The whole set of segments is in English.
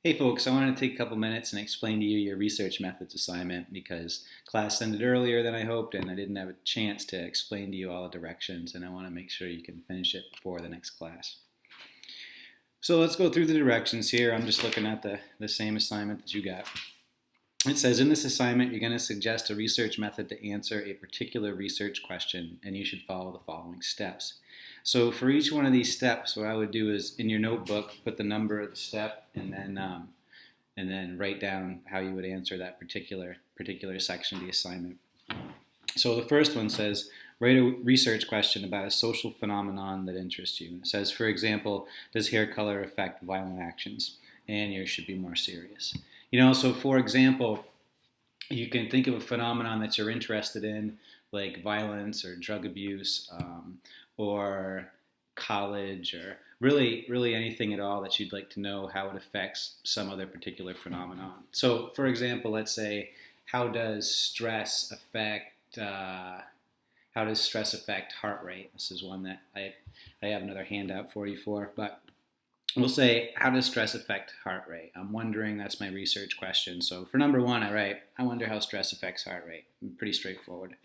Hey folks, I wanted to take a couple minutes and explain to you your research methods assignment because class ended earlier than I hoped and I didn't have a chance to explain to you all the directions, and I want to make sure you can finish it before the next class. So let's go through the directions here. I'm just looking at the same assignment that you got. It says in this assignment you're going to suggest a research method to answer a particular research question, and you should follow the following steps. So for each one of these steps, what I would do is in your notebook put the number of the step and then write down how you would answer that particular section of the assignment. So the first one says write a research question about a social phenomenon that interests you. It says, for example, does hair color affect violent actions? And yours should be more serious. So for example, you can think of a phenomenon that you're interested in, like violence or drug abuse, or college, or really anything at all that you'd like to know how it affects some other particular phenomenon. So for example, let's say, how does stress affect heart rate? This is one that I have another handout for you for, but we'll say, how does stress affect heart rate? I'm wondering, that's my research question. So for number one, I write, I wonder how stress affects heart rate. Pretty straightforward.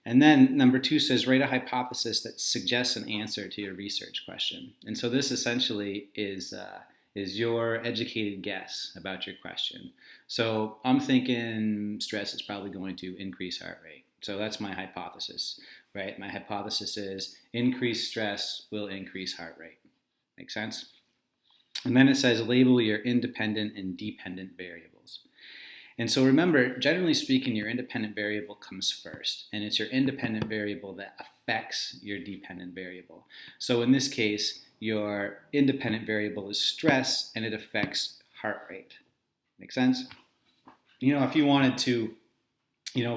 And then number two says, write a hypothesis that suggests an answer to your research question. And so this essentially is your educated guess about your question. So I'm thinking stress is probably going to increase heart rate. So that's my hypothesis, right? My hypothesis is increased stress will increase heart rate. Make sense? And then it says label your independent and dependent variables. And so remember, generally speaking, your independent variable comes first, and it's your independent variable that affects your dependent variable. So in this case, your independent variable is stress, and it affects heart rate. Make sense? If you wanted to,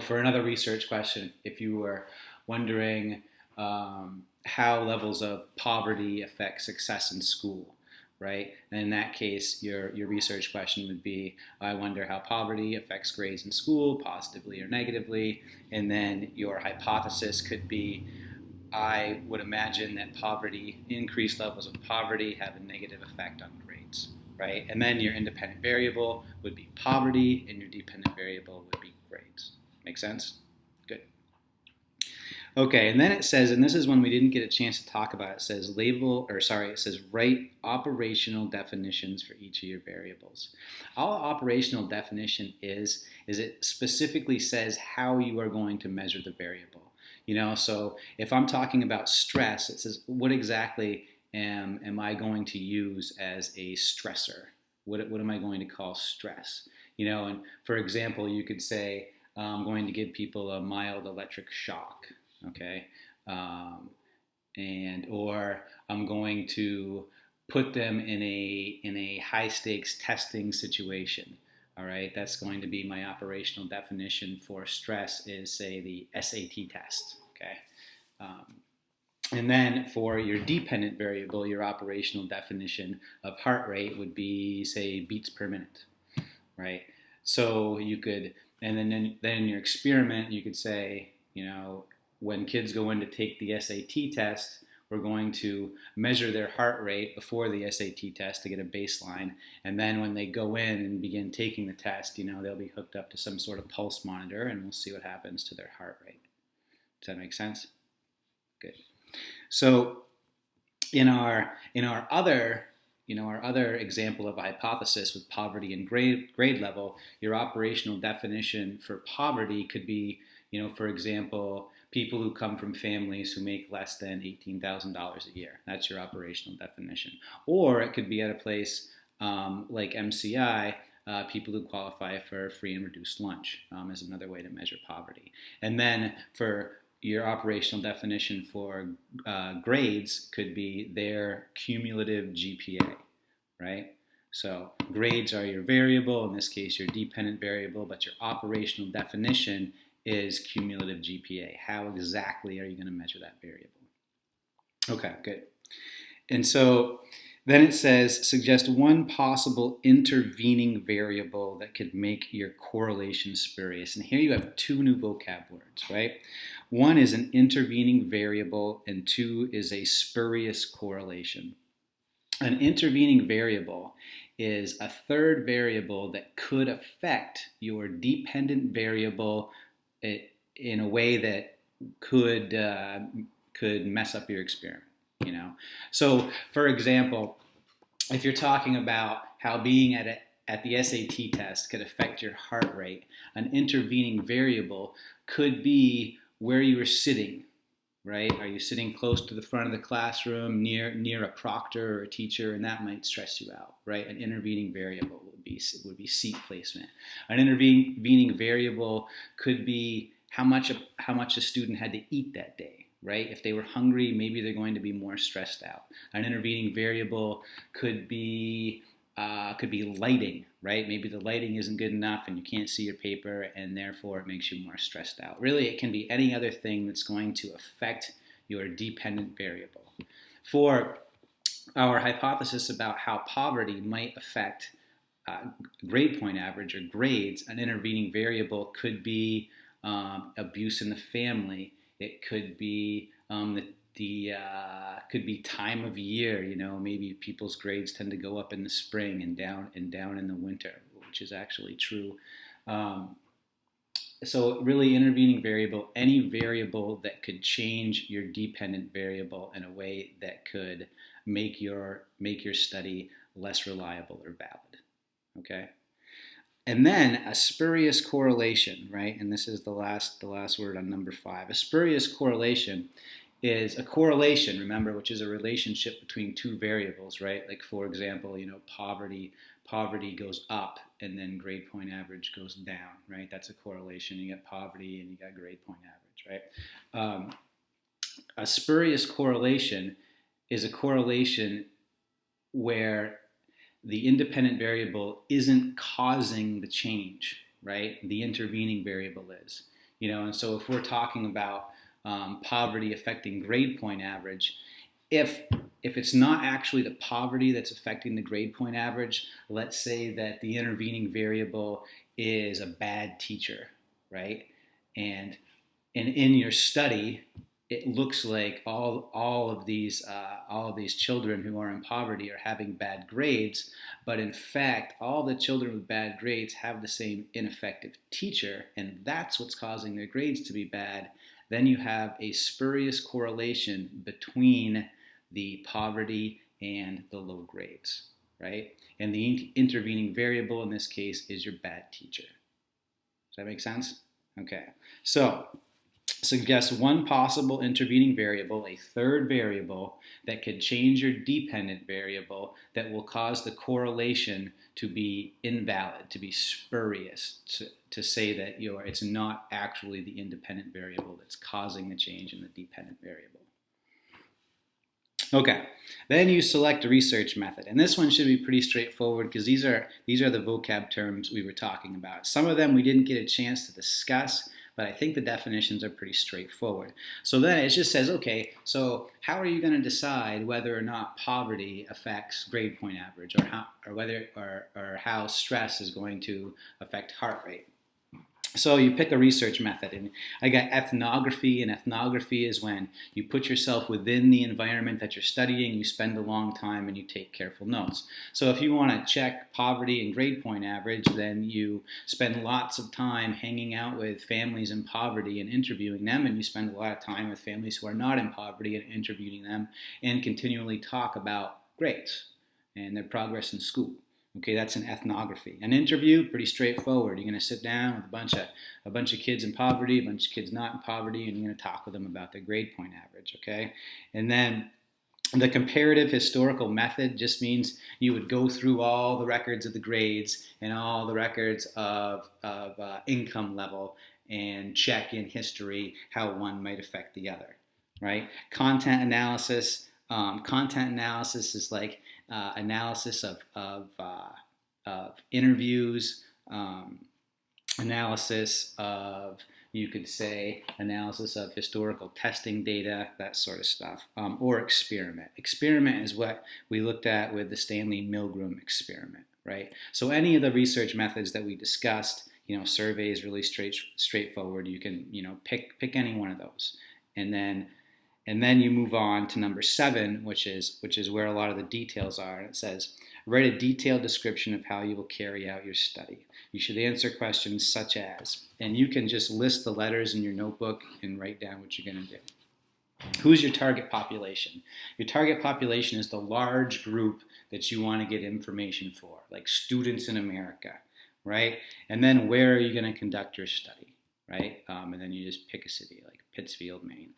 for another research question, if you were wondering how levels of poverty affect success in school, right? And in that case, your research question would be, I wonder how poverty affects grades in school, positively or negatively. And then your hypothesis could be, I would imagine that increased levels of poverty have a negative effect on grades, right? And then your independent variable would be poverty, and your dependent variable would be grades. Make sense? Good. Okay, and then it says, and this is one we didn't get a chance to talk about, it says write operational definitions for each of your variables. All operational definition is it specifically says how you are going to measure the variable. So if I'm talking about stress, it says what exactly am I going to use as a stressor? What am I going to call stress? And for example, you could say, I'm going to give people a mild electric shock. Okay, or I'm going to put them in a high stakes testing situation. All right, that's going to be my operational definition for stress, is say the SAT test. Okay, and then for your dependent variable, your operational definition of heart rate would be, say, beats per minute. Right, so you could, and then in your experiment you could say, when kids go in to take the SAT test, we're going to measure their heart rate before the SAT test to get a baseline. And then when they go in and begin taking the test, they'll be hooked up to some sort of pulse monitor, and we'll see what happens to their heart rate. Does that make sense? Good. So in our other example of a hypothesis with poverty and grade level, your operational definition for poverty could be, for example, people who come from families who make less than $18,000 a year. That's your operational definition. Or it could be at a place like MCI, people who qualify for free and reduced lunch is another way to measure poverty. And then for your operational definition for grades could be their cumulative GPA, right? So grades are your variable, in this case your dependent variable, but your operational definition is cumulative GPA. How exactly are you going to measure that variable? Okay, good. And so then it says, suggest one possible intervening variable that could make your correlation spurious. And here you have two new vocab words, right? One is an intervening variable, and two is a spurious correlation. An intervening variable is a third variable that could affect your dependent variable in a way that could mess up your experiment. So for example, if you're talking about how being at the SAT test could affect your heart rate, an intervening variable could be where you were sitting, right? Are you sitting close to the front of the classroom, near a proctor or a teacher, and that might stress you out, right? An intervening variable would be seat placement. An intervening variable could be how much a student had to eat that day, right? If they were hungry, maybe they're going to be more stressed out. An intervening variable could be lighting, right? Maybe the lighting isn't good enough and you can't see your paper, and therefore it makes you more stressed out. Really, it can be any other thing that's going to affect your dependent variable. For our hypothesis about how poverty might affect grade point average or grades, an intervening variable could be abuse in the family. It could be could be time of year. Maybe people's grades tend to go up in the spring and down in the winter, which is actually true. So really, intervening variable, any variable that could change your dependent variable in a way that could make your study less reliable or valid. Okay. And then a spurious correlation, right? And this is the last word on number 5. A spurious correlation is a correlation, remember, which is a relationship between two variables, right? Like, for example, poverty goes up and then grade point average goes down, right? That's a correlation. You get poverty and you got grade point average, right? A spurious correlation is a correlation where the independent variable isn't causing the change, right? The intervening variable is, and so if we're talking about poverty affecting grade point average, if it's not actually the poverty that's affecting the grade point average, let's say that the intervening variable is a bad teacher, right? And in your study, it looks like all of these children who are in poverty are having bad grades, but in fact, all the children with bad grades have the same ineffective teacher, and that's what's causing their grades to be bad. Then you have a spurious correlation between the poverty and the low grades, right? And the intervening variable in this case is your bad teacher. Does that make sense? Okay. So suggest one possible intervening variable, a third variable that could change your dependent variable that will cause the correlation to be invalid, to be spurious, to say that it's not actually the independent variable that's causing the change in the dependent variable. Okay, then you select a research method, and this one should be pretty straightforward because these are the vocab terms we were talking about. Some of them we didn't get a chance to discuss, but I think the definitions are pretty straightforward. So then it just says, okay, so how are you going to decide whether or not poverty affects grade point average, or how stress is going to affect heart rate? So you pick a research method, and I got ethnography, and ethnography is when you put yourself within the environment that you're studying, you spend a long time, and you take careful notes. So if you want to check poverty and grade point average, then you spend lots of time hanging out with families in poverty and interviewing them, and you spend a lot of time with families who are not in poverty and interviewing them, and continually talk about grades and their progress in school. Okay, that's an ethnography. An interview, pretty straightforward. You're going to sit down with a bunch of kids in poverty, a bunch of kids not in poverty, and you're going to talk with them about their grade point average. Okay, and then the comparative historical method just means you would go through all the records of the grades and all the records of income level and check in history how one might affect the other. Right? Content analysis. Content analysis is like analysis of interviews, analysis of, you could say, analysis of historical testing data, that sort of stuff, or experiment. Experiment is what we looked at with the Stanley Milgram experiment, right? So any of the research methods that we discussed, survey is really straightforward. You can, pick any one of those, and then you move on to number 7, which is where a lot of the details are. And it says, Write a detailed description of how you will carry out your study. You should answer questions such as, and you can just list the letters in your notebook and write down what you're going to do. Who's your target population? Your target population is the large group that you want to get information for, like students in America, right? And then where are you going to conduct your study, right? And then you just pick a city like Pittsfield, Maine.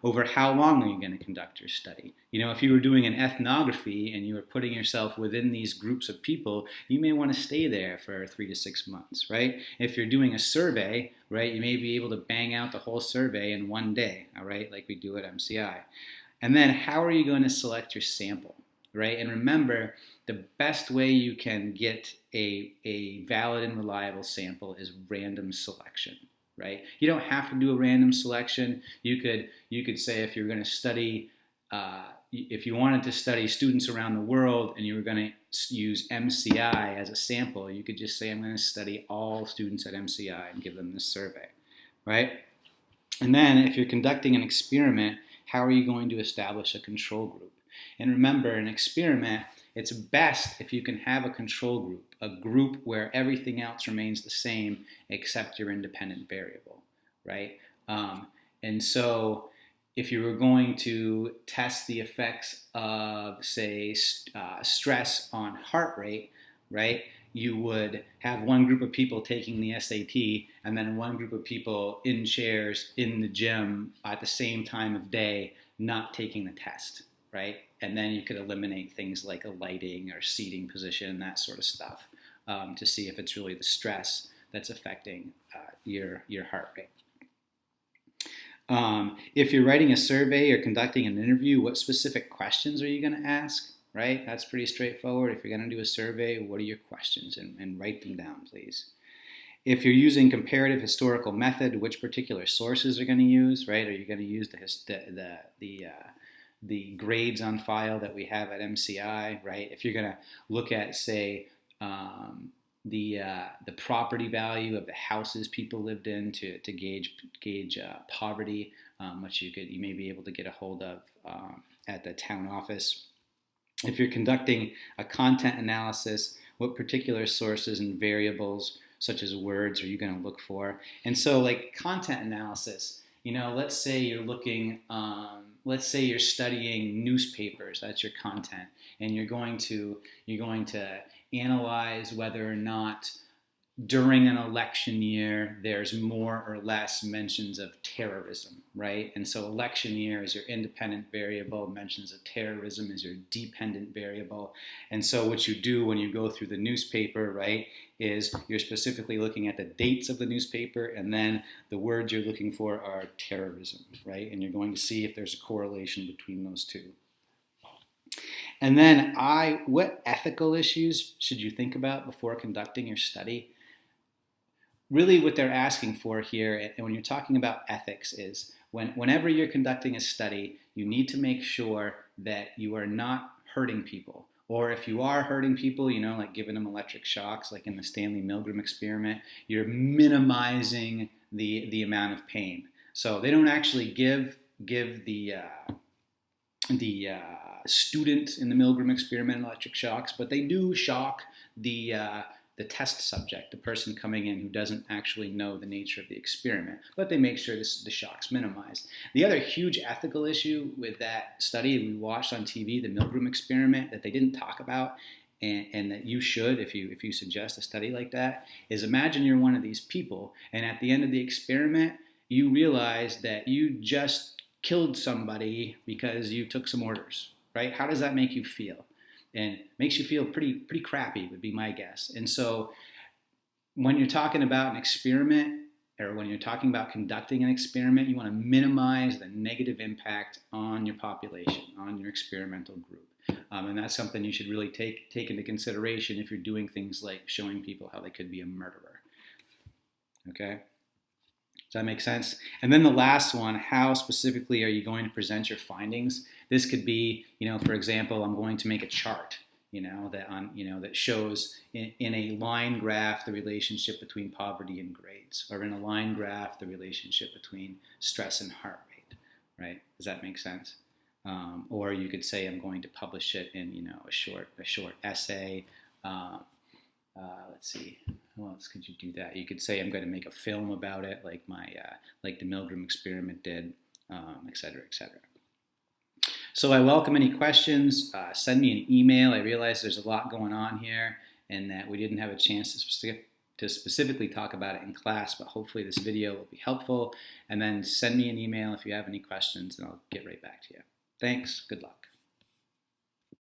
Over how long are you going to conduct your study? If you were doing an ethnography and you were putting yourself within these groups of people, you may want to stay there for 3 to 6 months, right? If you're doing a survey, right, you may be able to bang out the whole survey in one day, all right, like we do at MCI. And then how are you going to select your sample, right? And remember, the best way you can get a valid and reliable sample is random selection, right? You don't have to do a random selection. You could say if you're going to study, if you wanted to study students around the world and you were going to use MCI as a sample, you could just say I'm going to study all students at MCI and give them this survey, right? And then if you're conducting an experiment, how are you going to establish a control group? And remember, an experiment, it's best if you can have a control group, a group where everything else remains the same except your independent variable, right? And so if you were going to test the effects of, say, stress on heart rate, right, you would have one group of people taking the SAT and then one group of people in chairs in the gym at the same time of day not taking the test, right? And then you could eliminate things like a lighting or seating position, that sort of stuff, to see if it's really the stress that's affecting your heart rate. If you're writing a survey or conducting an interview, what specific questions are you going to ask, right? That's pretty straightforward. If you're going to do a survey, what are your questions? And write them down, please. If you're using comparative historical method, which particular sources are going to use, right? Are you going to use the grades on file that we have at MCI, right? If you're going to look at, say, the property value of the houses people lived in to gauge poverty, which you may be able to get a hold of at the town office. If you're conducting a content analysis, what particular sources and variables such as words are you going to look for? And so, like content analysis, let's say you're looking, let's say you're studying newspapers, that's your content, and you're going to analyze whether or not during an election year there's more or less mentions of terrorism, right? And so election year is your independent variable, mentions of terrorism is your dependent variable. And so what you do when you go through the newspaper, right, is you're specifically looking at the dates of the newspaper, and then the words you're looking for are terrorism, right? And you're going to see if there's a correlation between those two. And then what ethical issues should you think about before conducting your study? Really what they're asking for here, and when you're talking about ethics, is whenever you're conducting a study, you need to make sure that you are not hurting people. Or if you are hurting people, like giving them electric shocks, like in the Stanley Milgram experiment, you're minimizing the amount of pain. So they don't actually give the student in the Milgram experiment electric shocks, but they do shock the test subject, the person coming in who doesn't actually know the nature of the experiment, but they make sure the shock's minimized. The other huge ethical issue with that study we watched on TV, the Milgram experiment, that they didn't talk about, and that you should if you suggest a study like that, is imagine you're one of these people, and at the end of the experiment, you realize that you just killed somebody because you took some orders, right? How does that make you feel? And it makes you feel pretty crappy, would be my guess. And so when you're talking about an experiment, or when you're talking about conducting an experiment, you want to minimize the negative impact on your population, on your experimental group. And that's something you should really take into consideration if you're doing things like showing people how they could be a murderer. Okay? Does that make sense? And then the last one, how specifically are you going to present your findings? This could be, for example, I'm going to make a chart, that shows in a line graph the relationship between poverty and grades, or in a line graph the relationship between stress and heart rate, right? Does that make sense? Or you could say I'm going to publish it in, a short essay. Let's see, how else could you do that? You could say I'm going to make a film about it, like like the Milgram experiment did, et cetera, et cetera. So I welcome any questions. Send me an email. I realize there's a lot going on here, and that we didn't have a chance to specifically talk about it in class, but hopefully this video will be helpful. And then send me an email if you have any questions, and I'll get right back to you. Thanks. Good luck.